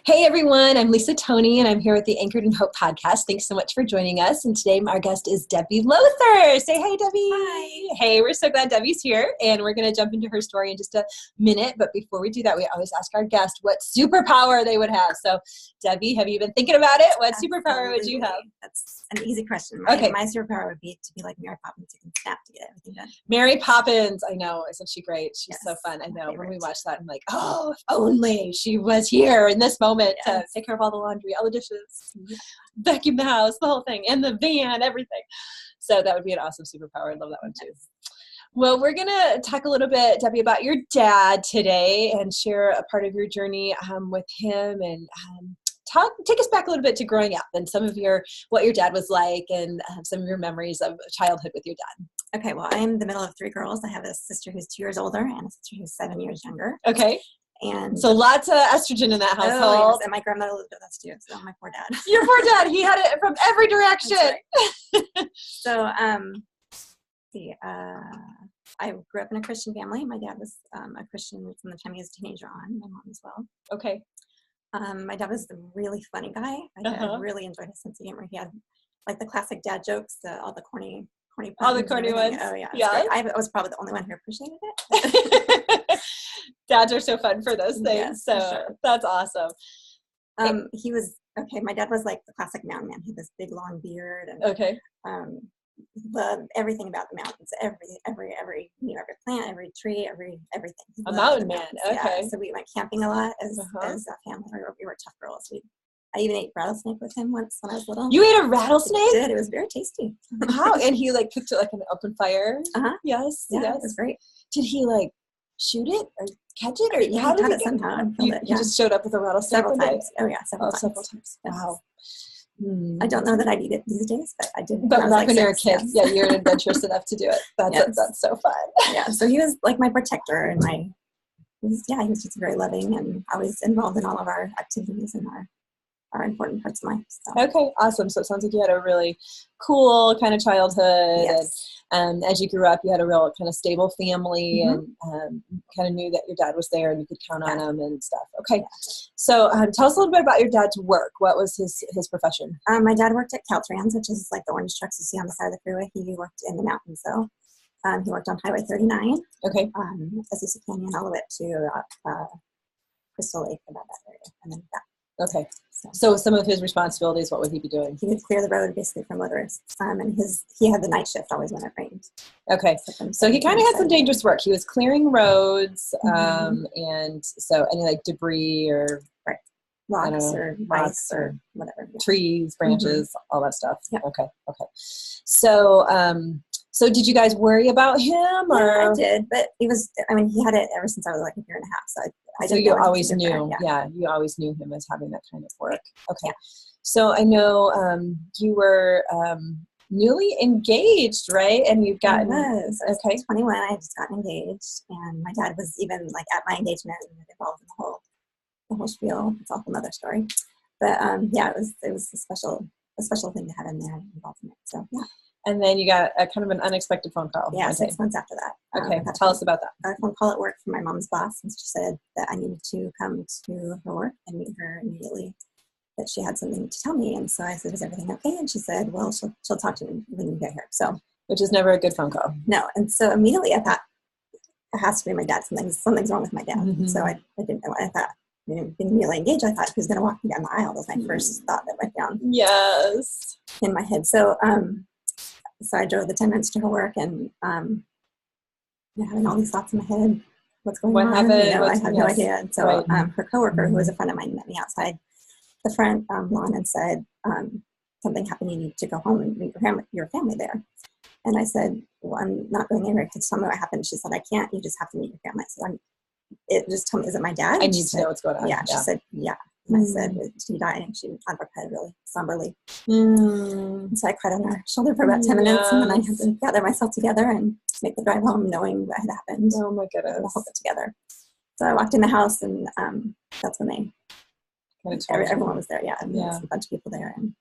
Hey everyone, I'm Lisa Toney and I'm here with the Anchored in Hope podcast. Thanks so much for joining us. And today our guest is Debbi Lowther. Say hey, Debbi. Hi. Hey, we're so glad Debbi's here and we're going to jump into her story in just a minute. But before we do that, we always ask our guest what superpower they would have. So Debbi, have you been thinking about it? What superpower would you have? That's an easy question. My superpower would be to be like Mary Poppins, who can snap to get everything done. Mary Poppins, I know. Isn't she great? She's so fun. I know. When we watch that, I'm like, oh, if only she was here in this moment to take care of all the laundry, all the dishes, vacuum the house, the whole thing, and the van, everything. So that would be an awesome superpower. I love that one too. Well, we're going to talk a little bit, Debbi, about your dad today and share a part of your journey with him and take us back a little bit to growing up and some of what your dad was like and some of your memories of childhood with your dad. Okay, well, I'm the middle of three girls. I have a sister who's 2 years older and a sister who's 7 years younger. Okay. And so lots of estrogen in that household. Oh, yes. And my grandmother lived with us too. So my poor dad. Your poor dad. He had it from every direction. Right. So, I grew up in a Christian family. My dad was a Christian from the time he was a teenager on. My mom as well. Okay. My dad was a really funny guy. My dad really enjoyed his sense of humor. He had like the classic dad jokes, all the corny all the corny ones. Oh yeah. Yeah. I was probably the only one who appreciated it. Dads are so fun for those things. Yes, so sure. That's awesome. He was okay. My dad was like the classic mountain man. He had this big long beard and loved everything about the mountains. Every plant, every tree, everything. A mountain man. Okay. Yeah. So we went camping a lot as a family. We were tough girls. I even ate rattlesnake with him once when I was little. You ate a rattlesnake? I did. It was very tasty. Wow. And he cooked it like an open fire? Yes. Yeah, yes. It was great. Did he shoot it or catch it? Or yeah, how did it somehow? He just showed up with a rattlesnake several times. Oh yeah, several times. Yes. Wow. I don't know that I'd eat it these days, but I did. But back when you were a kid, you're adventurous enough to do it. That's so fun. Yeah, so he was like my protector and he was just very loving and always involved in all of our activities and our important parts of life. So. Okay, awesome. So it sounds like you had a really cool kind of childhood. Yes. And as you grew up, you had a real kind of stable family and kind of knew that your dad was there and you could count on him and stuff. Okay. So tell us a little bit about your dad's work. What was his profession? My dad worked at Caltrans, which is like the orange trucks you see on the side of the freeway. He worked in the mountains, though. He worked on Highway 39. Okay. Azisa Canyon all the way to Crystal Lake, about that area. And then back. Okay. So some of his responsibilities, what would he be doing? He would clear the road basically for motorists. And he had the night shift always when it rained. Okay. So he kind of had some dangerous work. He was clearing roads and so any like debris or rocks or ice or whatever. Yeah. Trees, branches, all that stuff. Yeah. Okay. So did you guys worry about him? Or? Yeah, I did, but he had it ever since I was like a year and a half. So so you always knew, you always knew him as having that kind of work. Okay. Yeah. So I know you were newly engaged, right? And you've gotten... I was 21. I had just gotten engaged, and my dad was even like at my engagement and involved in the whole spiel. It's a whole other story. But it was a special thing to have in there involved in it. So yeah. And then you got a kind of an unexpected phone call. Yeah, 6 months after that. Okay, tell us about that. I got a phone call at work from my mom's boss, and she said that I needed to come to her work and meet her immediately, that she had something to tell me. And so I said, is everything okay? And she said, well, she'll talk to me when you get here. So, which is never a good phone call. No. And so immediately I thought, it has to be my dad. Something's wrong with my dad. Mm-hmm. So I didn't know what I thought. Being immediately engaged, I thought he was going to walk me down the aisle. That was my first thought that went down in my head. So, so I drove the 10 minutes to her work and having all these thoughts in my head. What's going on? Happened? I have no idea. And so her coworker, who was a friend of mine, met me outside the front lawn and said, something happened. You need to go home and meet your family there. And I said, well, I'm not going anywhere. Tell me what happened. She said, I can't. You just have to meet your family. I said, just tell me, is it my dad? I need to know what's going on. Yeah. She said, yeah. And I said, did he die? And she nodded her head really somberly. And so I cried on her shoulder for about 10 minutes, and then I had to gather myself together and make the drive home knowing what had happened. Oh my goodness. And hold it together. So I walked in the house, and that's when everyone was there. Yeah. And there was a bunch of people there, and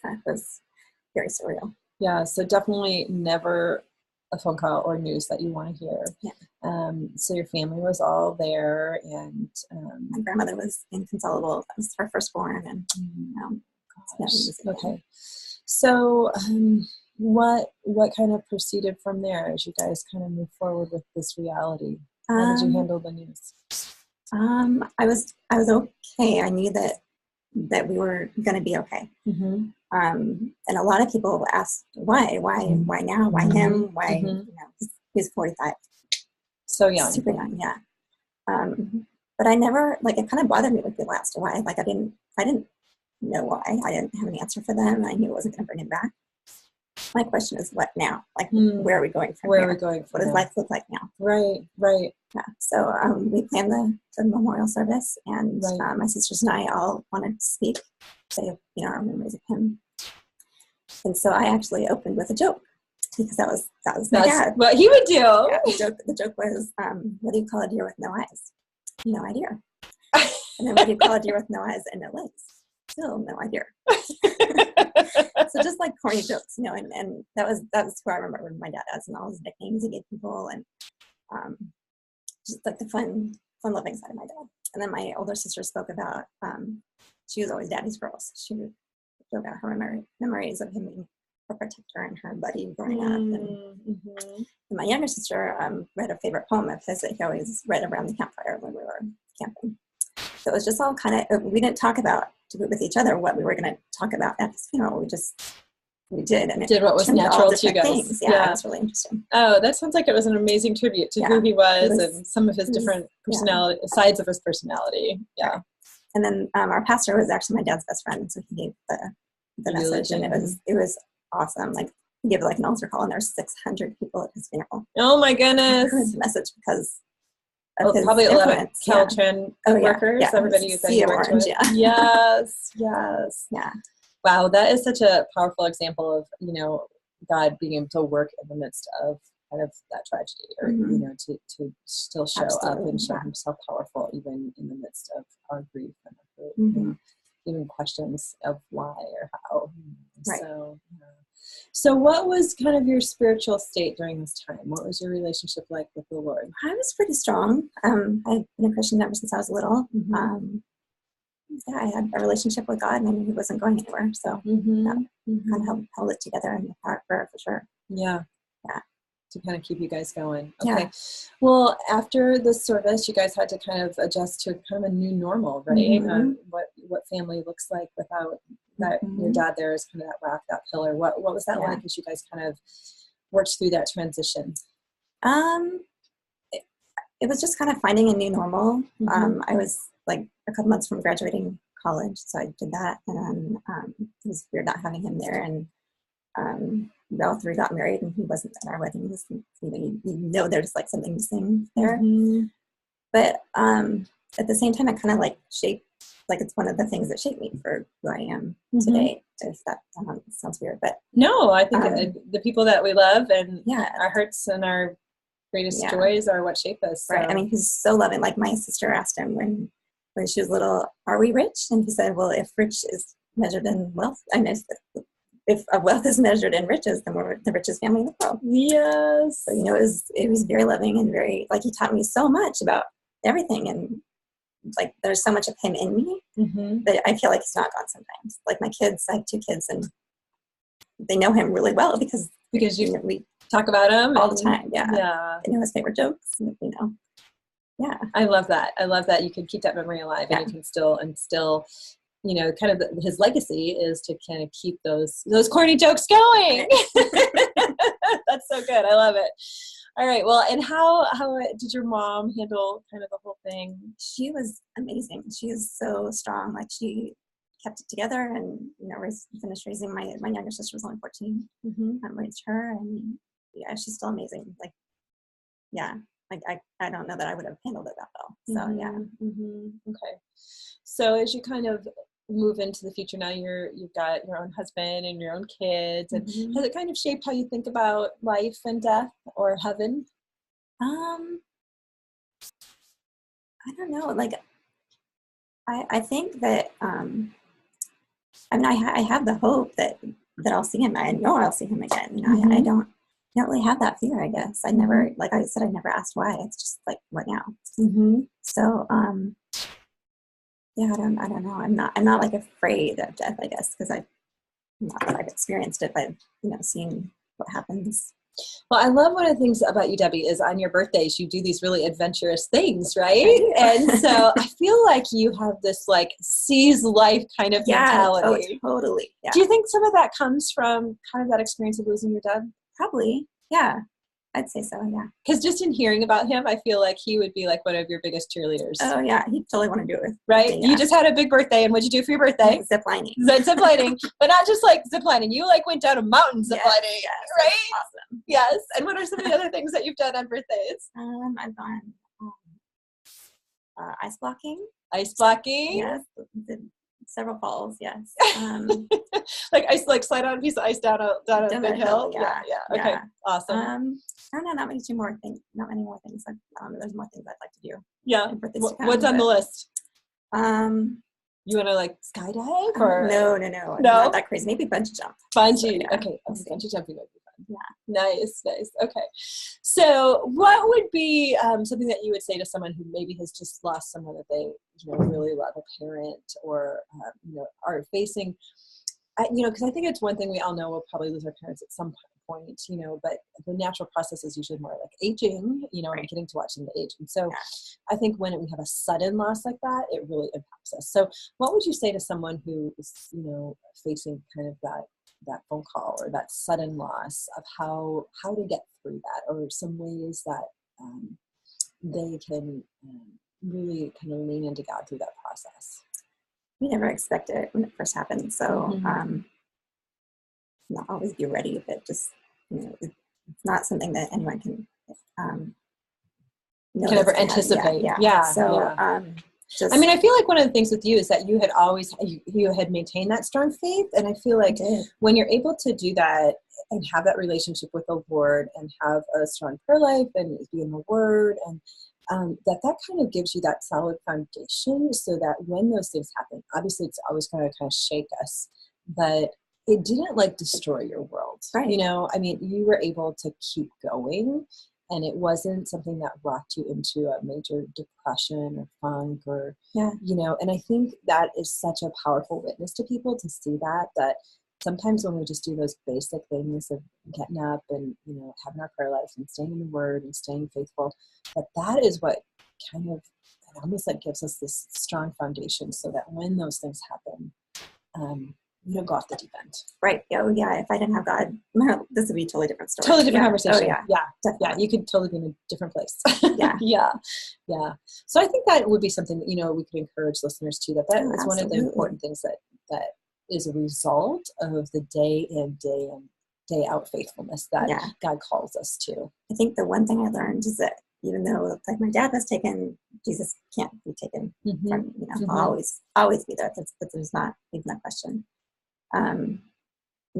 it was very surreal. Yeah. So definitely never a phone call or news that you want to hear. Yeah. So your family was all there, and my grandmother was inconsolable. That was her firstborn, and okay. So what kind of proceeded from there as you guys kind of move forward with this reality? How did you handle the news? I was okay. I knew that we were going to be okay. Mm-hmm. And a lot of people asked why now, why him, why he's 45, so young, super young, yeah. But I never, like, it kind of bothered me when people asked why. Like, I didn't know why. I didn't have an answer for them. I knew it wasn't going to bring him back. My question is, what now? Like, where are we going from here? What does life look like now? Right. Yeah. So we planned the memorial service, and my sisters and I all wanted to speak, say, our memories of him. And so I actually opened with a joke, because that was my dad. What he would do. Yeah, the joke was, what do you call a deer with no eyes? No idea. And then what do you call a deer with no eyes and no legs? Still no idea. So just like corny jokes, and that was who I remember my dad as, and all his nicknames he gave people, and just like the fun loving side of my dad. And then my older sister spoke about, she was always daddy's girl, so she would spoke about her memories of him being her protector and her buddy growing up. And my younger sister read a favorite poem of his that he always read around the campfire when we were camping. So it was just all kind of, we didn't talk about with each other what we were going to talk about at his funeral. We did, and did what was natural to you guys. Things. Yeah, it was really interesting. Oh, that sounds like it was an amazing tribute to who he was and some of his different personality, sides of his personality. Yeah. And then our pastor was actually my dad's best friend, so he gave the message, and it was awesome. Like, he gave like an altar call, and there's 600 people at his funeral. Oh my goodness! Heard the message because probably a lot of Caltran workers. Yeah. Everybody that you worked with. Yes. Yeah. Wow, that is such a powerful example of, God being able to work in the midst of kind of that tragedy, or, to still show up and show himself powerful even in the midst of our grief and even questions of why or how. Right. So what was kind of your spiritual state during this time? What was your relationship like with the Lord? I was pretty strong. I've been a Christian ever since I was little. I had a relationship with God, and I knew he wasn't going anywhere. So that kind of held it together in the prayer for sure. Yeah. Yeah. To kind of keep you guys going. Okay. Yeah. Well, after the service, you guys had to kind of adjust to kind of a new normal, right? What family looks like without that your dad there is kind of that rock, that pillar. What was that like as you guys kind of worked through that transition? It was just kind of finding a new normal. I was like a couple months from graduating college, so I did that, and it was weird not having him there. And we all three got married, and he wasn't at our wedding. There's like something missing there. But at the same time, it kind of like shaped, like it's one of the things that shaped me for who I am today. If that sounds weird, but no, I think the people that we love and our hurts and our greatest joys are what shape us. So. Right. I mean, he's so loving. Like, my sister asked him when she was little, "Are we rich?" And he said, "Well, if rich is measured in wealth, if wealth is measured in riches, then we're the richest family in the world." Yes. So, it was very loving and very, like, he taught me so much about everything, and like, there's so much of him in me that I feel like he's not gone sometimes. Like, my kids, I have 2 kids, and they know him really well because we talk about him all the time. Yeah. They know his favorite jokes, Yeah. I love that. You can keep that memory alive, and you can still instill, kind of his legacy is to kind of keep those corny jokes going. That's so good. I love it. All right. Well, and how did your mom handle kind of the whole thing? She was amazing. She is so strong. Like, she kept it together, and finished raising my younger sister was only 14. Raised her, and she's still amazing. Like, I don't know that I would have handled it that well. So Okay. So as you kind of move into the future now, you've got your own husband and your own kids, and has it kind of shaped how you think about life and death or heaven? I don't know. Like, I think that I have the hope that I'll see him. I know I'll see him again. I don't don't really have that fear, I guess. I never, like I said, I never asked why. It's just like, what now? So, yeah, I don't know. I'm not like afraid of death, I guess, because not that I've experienced it, but seeing what happens. Well, I love one of the things about you, Debbi, is on your birthdays, you do these really adventurous things, right? And so I feel like you have this like seize life kind of mentality. Oh, totally. Yeah. Do you think some of that comes from kind of that experience of losing your dad? Probably. Yeah. I'd say so, yeah. Because just in hearing about him, I feel like he would be like one of your biggest cheerleaders. Oh, yeah. He'd totally want to do it with right? me, yeah. You just had a big birthday, and what'd you do for your birthday? Zip lining. Zip lining. But not just like zip lining. You like went down a mountain zip lining, yes, right? Awesome. Yes. And what are some of the other things that you've done on birthdays? I've gone ice blocking. Ice blocking? Yes. Several falls, yes. Like ice, like slide on a piece of ice down a big hill. Yeah. Okay, awesome. I don't know, not many more things. There's more things I'd like to do. Yeah. What's on the list? You want to like skydive or no, not that crazy. Maybe bungee jump. Bungee, so, yeah. Okay. Bungee jumping would be fun. Yeah. Nice. Okay. So, what would be something that you would say to someone who maybe has just lost someone that they really love, a parent, or are facing? Because I think it's one thing we all know, we'll probably lose our parents at some point, but the natural process is usually more like aging, and getting to watch them age. And so I think when we have a sudden loss like that, it really impacts us. So what would you say to someone who is, facing kind of that phone call or that sudden loss, of how to get through that, or some ways that they can really kind of lean into God through that process? We never expect it when it first happens. So not always be ready, but just, it's not something that anyone can ever anticipate. Yeah. So, I feel like one of the things with you is that you had maintained that strong faith. And I feel like when you're able to do that and have that relationship with the Lord and have a strong prayer life and be in the Word, and that kind of gives you that solid foundation, so that when those things happen, obviously it's always going to kind of shake us, but it didn't like destroy your world. Right. You were able to keep going, and it wasn't something that rocked you into a major depression or funk or, and I think that is such a powerful witness to people to see that sometimes when we just do those basic things of getting up and, having our prayer life and staying in the Word and staying faithful, that is what kind of, it almost like gives us this strong foundation, so that when those things happen, you don't go off the deep end. Right. Oh, yeah. If I didn't have God, this would be a totally different story. Totally different conversation. Oh, yeah. Yeah. Definitely. Yeah. You could totally be in a different place. Yeah. Yeah. So I think that would be something that, we could encourage listeners to, that is one of the important things that is a result of the day in, day out faithfulness that God calls us to. I think the one thing I learned is that even though like my dad was taken, Jesus can't be taken from me. I'll always be there. There's not even that question.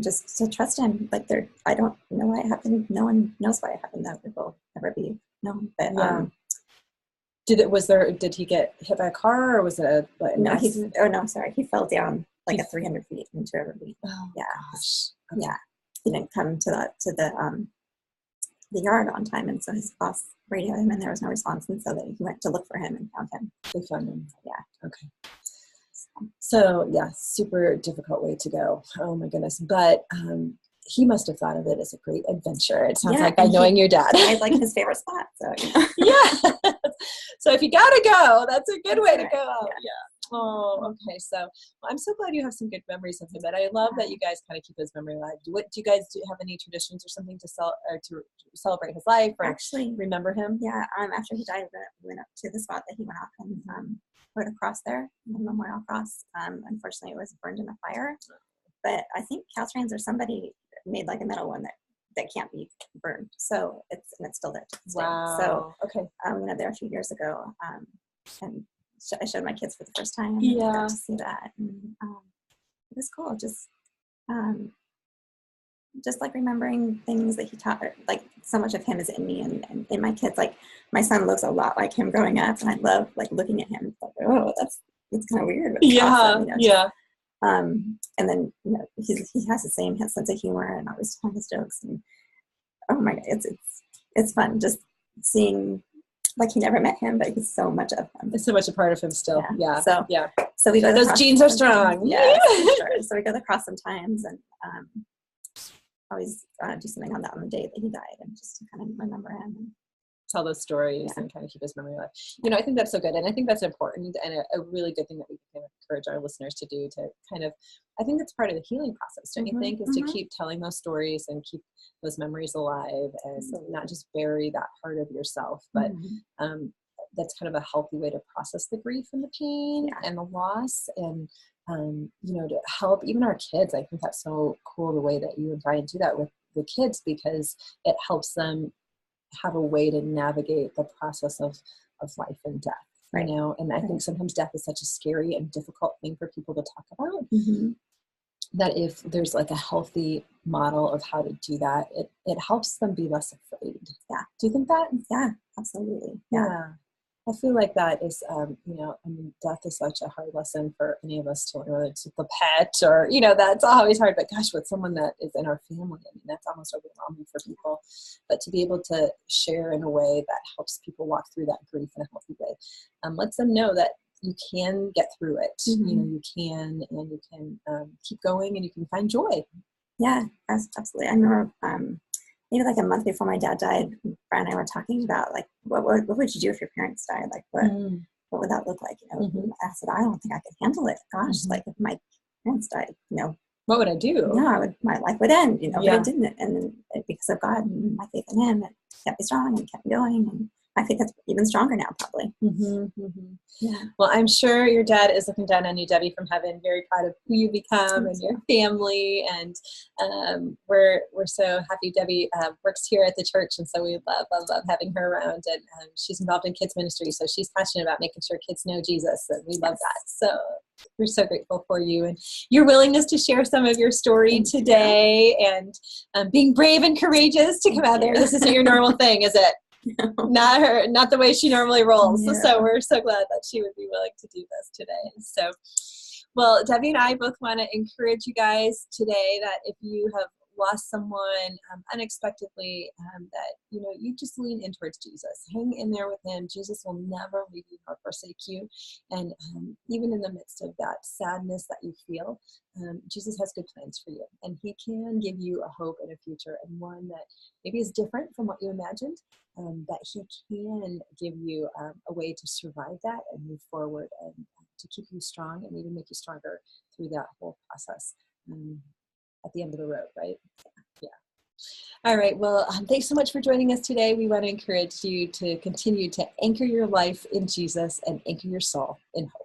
Just to trust him. Like I don't know why it happened. No one knows why it happened. That it will never be known. But did he get hit by a car, or was it he fell down like 300 feet into a ravine. Oh, yeah. Gosh. Okay. Yeah. He didn't come to the yard on time, and so his boss radioed him, and there was no response, and so he went to look for him and found him. They found him. Yeah. Okay. So super difficult way to go. Oh my goodness. But he must have thought of it as a great adventure. It sounds like by knowing your dad. I like his favorite spot. So yeah. So if you gotta go, that's a good way to go. Yeah. Oh, okay. So I'm so glad you have some good memories of him, and I love that you guys kind of keep his memory alive. Do you guys have any traditions or something to celebrate his life, or actually remember him? Yeah. After he died, we went up to the spot that he went off and put a cross there, the memorial cross. Unfortunately, it was burned in the fire, but I think Caltrans or somebody made like a metal one that can't be burned. So it's still there to this day. So okay, we went there a few years ago, and I showed my kids for the first time. Yeah, to see that, and it was cool. Just like remembering things that he taught, like so much of him is in me and in my kids. Like my son looks a lot like him growing up, and I love like looking at him. It's like, oh, that's kind of weird. But awesome, and then he has the same sense of humor and always telling his jokes, and oh my God, it's fun just seeing, like, he never met him, but he's so much of him. It's so much a part of him still. Yeah. So we go. Those genes are strong. Yeah, sure. So we go to the cross sometimes, and always do something on the day that he died, and just to kind of remember him. And tell those stories and kind of keep his memory alive. I think that's so good. And I think that's important and a really good thing that we can encourage our listeners to do, to kind of, I think that's part of the healing process, don't you think, is to keep telling those stories and keep those memories alive and not just bury that part of yourself, but that's kind of a healthy way to process the grief and the pain and the loss. And, to help even our kids. I think that's so cool the way that you and Brian do that with the kids, because it helps them have a way to navigate the process of life and death, and I think sometimes death is such a scary and difficult thing for people to talk about, that if there's like a healthy model of how to do that, it helps them be less afraid. Yeah. Do you think that? Yeah, absolutely. Yeah. I feel like that is, death is such a hard lesson for any of us to learn, whether it's with a pet or, that's always hard. But gosh, with someone that is in our family, that's almost overwhelming for people. But to be able to share in a way that helps people walk through that grief in a healthy way, lets them know that you can get through it. You can, and you can keep going, and you can find joy. Yeah, absolutely. I remember maybe like a month before my dad died, Brian and I were talking about, like, what would you do if your parents died? Like, what would that look like? I said, I don't think I could handle it. Gosh, like if my parents died, what would I do? Yeah, my life would end, but it didn't. And because of God and my faith in him, it kept me strong and kept me going. And I think that's even stronger now, probably. Yeah. Well, I'm sure your dad is looking down on you, Debbi, from heaven, very proud of who you become and your family. And we're so happy. Debbi works here at the church, and so we love having her around. And she's involved in kids ministry, so she's passionate about making sure kids know Jesus, and we love that. So we're so grateful for you and your willingness to share some of your story today, and being brave and courageous to come out there. This isn't your normal thing, is it? No. Not the way she normally rolls. Yeah. So we're so glad that she would be willing to do this today. So, well, Debbi and I both want to encourage you guys today that if you have lost someone unexpectedly, that you just lean in towards Jesus. Hang in there with him. Jesus will never leave you nor forsake you. And even in the midst of that sadness that you feel, Jesus has good plans for you, and he can give you a hope and a future, and one that maybe is different from what you imagined, that he can give you a way to survive that and move forward, and to keep you strong and even make you stronger through that whole process. At the end of the road, right? Yeah. All right. Well, thanks so much for joining us today. We want to encourage you to continue to anchor your life in Jesus and anchor your soul in hope.